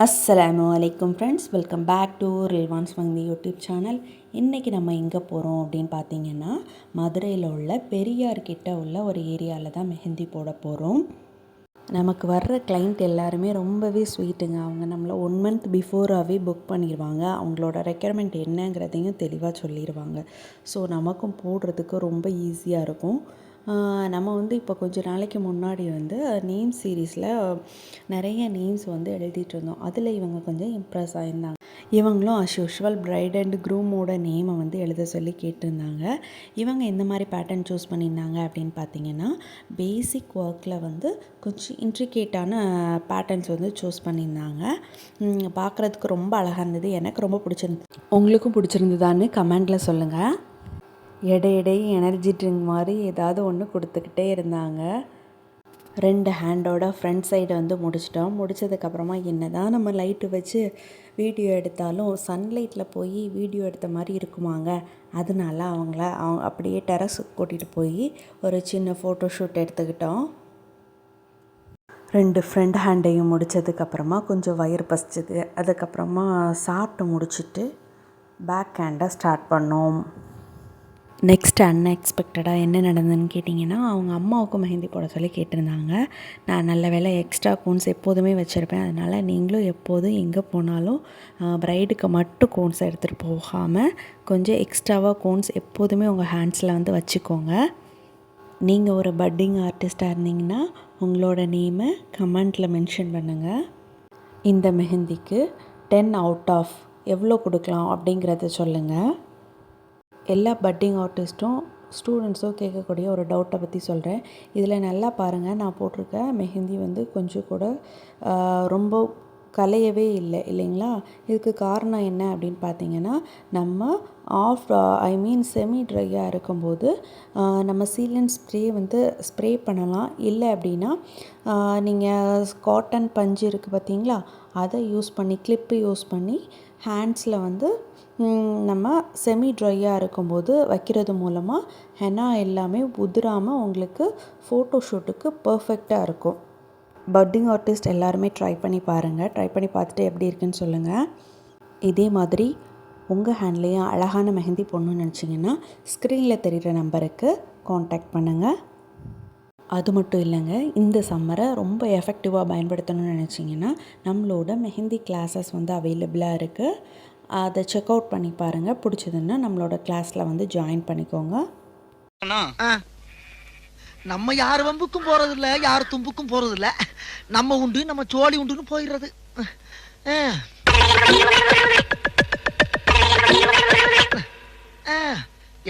அஸ்ஸலாமு அலைக்கும் friends, welcome back to Rilwan's monkey YouTube channel. இன்றைக்கி நம்ம எங்கே போகிறோம் அப்படின்னு பார்த்தீங்கன்னா, மதுரையில் உள்ள பெரியார் கிட்ட உள்ள ஒரு ஏரியாவில் தான் மெஹந்தி போட போகிறோம். நமக்கு வர்ற கிளைண்ட் எல்லாருமே ரொம்பவே ஸ்வீட்டுங்க. அவங்க நம்மளை 1 மந்த் பிஃபோராகவே புக் பண்ணிடுவாங்க. அவங்களோட ரெக்யர்மெண்ட் என்னங்கிறதையும் தெளிவாக சொல்லிடுவாங்க. ஸோ நமக்கும் போடுறதுக்கு ரொம்ப ஈஸியாக இருக்கும். நம்ம இப்போ கொஞ்ச நாளைக்கு முன்னாடி நேம் சீரீஸில் நிறைய நேம்ஸ் எழுதிட்டு இருந்தோம். அதில் இவங்க கொஞ்சம் இம்ப்ரெஸ் ஆகியிருந்தாங்க. இவங்களும் அஸ் யூஷுவல் பிரைட் அண்ட் க்ரூமோட நேமை எழுத சொல்லி கேட்டிருந்தாங்க. இவங்க எந்த மாதிரி பேட்டர்ன் சூஸ் பண்ணியிருந்தாங்க அப்படின்னு பார்த்தீங்கன்னா, பேசிக் ஒர்க்கில் கொஞ்சம் இன்ட்ரிகேட்டான பேட்டர்ன்ஸ் சூஸ் பண்ணியிருந்தாங்க. பார்க்குறதுக்கு ரொம்ப அழகாக இருந்தது. எனக்கு ரொம்ப பிடிச்சிருந்தது. உங்களுக்கும் பிடிச்சிருந்ததான்னு கமெண்டில் சொல்லுங்கள். எடையை எனர்ஜி ட்ரிங்க் மாதிரி ஏதாவது ஒன்று கொடுத்துக்கிட்டே இருந்தாங்க. 2 ஹேண்டோட ஃப்ரண்ட் சைடு முடிச்சிட்டோம். முடித்ததுக்கப்புறமா என்ன தான் நம்ம லைட்டு வச்சு வீடியோ எடுத்தாலும் சன்லைட்டில் போய் வீடியோ எடுத்த மாதிரி இருக்குமாங்க. அதனால அவங்க அப்படியே டெரஸுக்கு கூட்டிகிட்டு போய் ஒரு சின்ன ஃபோட்டோ ஷூட் எடுத்துக்கிட்டோம். 2 ஃப்ரண்ட் ஹேண்டையும் முடித்ததுக்கப்புறமா கொஞ்சம் வயிறு பசிச்சது. அதுக்கப்புறமா சாப்பிட்டு முடிச்சுட்டு பேக் ஹேண்டை ஸ்டார்ட் பண்ணோம். நெக்ஸ்ட் அன்எக்ஸ்பெக்டடாக என்ன நடந்ததுன்னு கேட்டிங்கன்னா, அவங்க அம்மாவுக்கும் மெஹந்தி போட சொல்லி கேட்டிருந்தாங்க. நான் நல்ல வேளை எக்ஸ்ட்ரா கோன்ஸ் எப்போதுமே வச்சுருப்பேன். அதனால் நீங்களும் எப்போதும் எங்கே போனாலும் ப்ரைடுக்கு மட்டும் கோன்ஸ் எடுத்துகிட்டு போகாமல் கொஞ்சம் எக்ஸ்ட்ராவாக கோன்ஸ் எப்போதுமே உங்கள் ஹேண்ட்ஸில் வச்சுக்கோங்க. நீங்கள் ஒரு பட்டிங் ஆர்டிஸ்ட்டாக இருந்தீங்கன்னா உங்களோட நேமை கமெண்ட்டில் மென்ஷன் பண்ணுங்கள். இந்த மெஹந்திக்கு 10 அவுட் ஆஃப் எவ்வளோ கொடுக்கலாம் அப்படிங்கிறத சொல்லுங்கள். எல்லா பட்டிங் ஆர்டிஸ்ட்டும் ஸ்டூடெண்ட்ஸும் கேட்கக்கூடிய ஒரு டவுட்டை பற்றி சொல்கிறேன். இதில் நல்லா பாருங்கள், நான் போட்டிருக்க மெஹந்தி கொஞ்சம் கூட ரொம்ப கலையவே இல்லைங்களா? இதுக்கு காரணம் என்ன அப்படின்னு பார்த்தீங்கன்னா, நம்ம செமி ட்ரையாக இருக்கும்போது நம்ம சீலன் ஸ்ப்ரே பண்ணலாம். இல்லை அப்படின்னா நீங்கள் காட்டன் பஞ்சு இருக்குது பார்த்தீங்களா, அதை யூஸ் பண்ணி கிளிப்பு யூஸ் பண்ணி ஹேண்ட்ஸில் நம்ம செமி ட்ரையாக இருக்கும்போது வைக்கிறது மூலமாக ஹெனா எல்லாமே உதிராமல் உங்களுக்கு ஃபோட்டோ ஷூட்டுக்கு பர்ஃபெக்டாக இருக்கும். பட்டிங் ஆர்டிஸ்ட் எல்லாருமே ட்ரை பண்ணி பாருங்கள். ட்ரை பண்ணி பார்த்துட்டு எப்படி இருக்குன்னு சொல்லுங்கள். இதே மாதிரி உங்கள் ஹேண்ட்லேயும் அழகான மெஹந்தி போடணும்னு நினச்சிங்கன்னா ஸ்க்ரீனில் தெரிகிற நம்பருக்கு காண்டாக்ட் பண்ணுங்கள். அது மட்டும் இல்லைங்க, இந்த சம்மரை ரொம்ப எஃபெக்டிவாக பயன்படுத்தணும்னு நினச்சிங்கன்னா நம்மளோட மெஹந்தி கிளாஸஸ் அவைலபிளாக இருக்குது. அதை செக் அவுட் பண்ணி பாருங்கள். பிடிச்சதுன்னா நம்மளோட கிளாஸில் ஜாயின் பண்ணிக்கோங்க. நம்ம யார் வம்புக்கும் போறதில்ல, யார் தும்புக்கும் போறதில்ல. நம்ம உண்டு, நம்ம சோழி உண்டுன்னு போயிடுறது.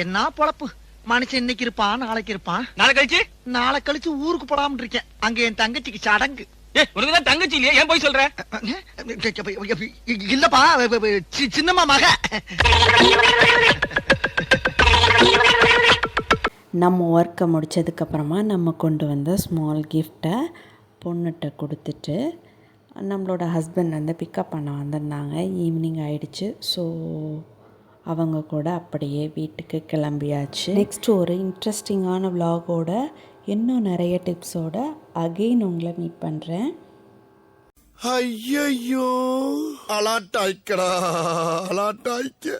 என்ன பொழப்பு மனுஷன், இன்னைக்கு இருப்பான் நாளைக்கு இருப்பான். நாளை கழிச்சு ஊருக்கு போடாம இருக்கேன். அங்க என் தங்கச்சிக்கு சடங்கு. உனக்குதான் தங்கச்சி இல்லையா? ஏன் போய் சொல்ற? இல்லப்பா, சின்னம்மா மக. நம்ம ஒர்க்கை முடித்ததுக்கப்புறமா நம்ம கொண்டு வந்த ஸ்மால் கிஃப்டை பொண்ணுகிட்ட கொடுத்துட்டு நம்மளோட ஹஸ்பண்ட் பிக்கப் பண்ண வந்திருந்தாங்க. ஈவினிங் ஆகிடுச்சு. ஸோ அவங்க கூட அப்படியே வீட்டுக்கு கிளம்பியாச்சு. நெக்ஸ்ட் ஒரு இன்ட்ரெஸ்டிங்கான விலாகோட இன்னும் நிறைய டிப்ஸோட அகெயின் உங்களை மீட் பண்ணுறேன். ஐயோ அலாட்டாய்க்கடா அலாட்டாய்க்க.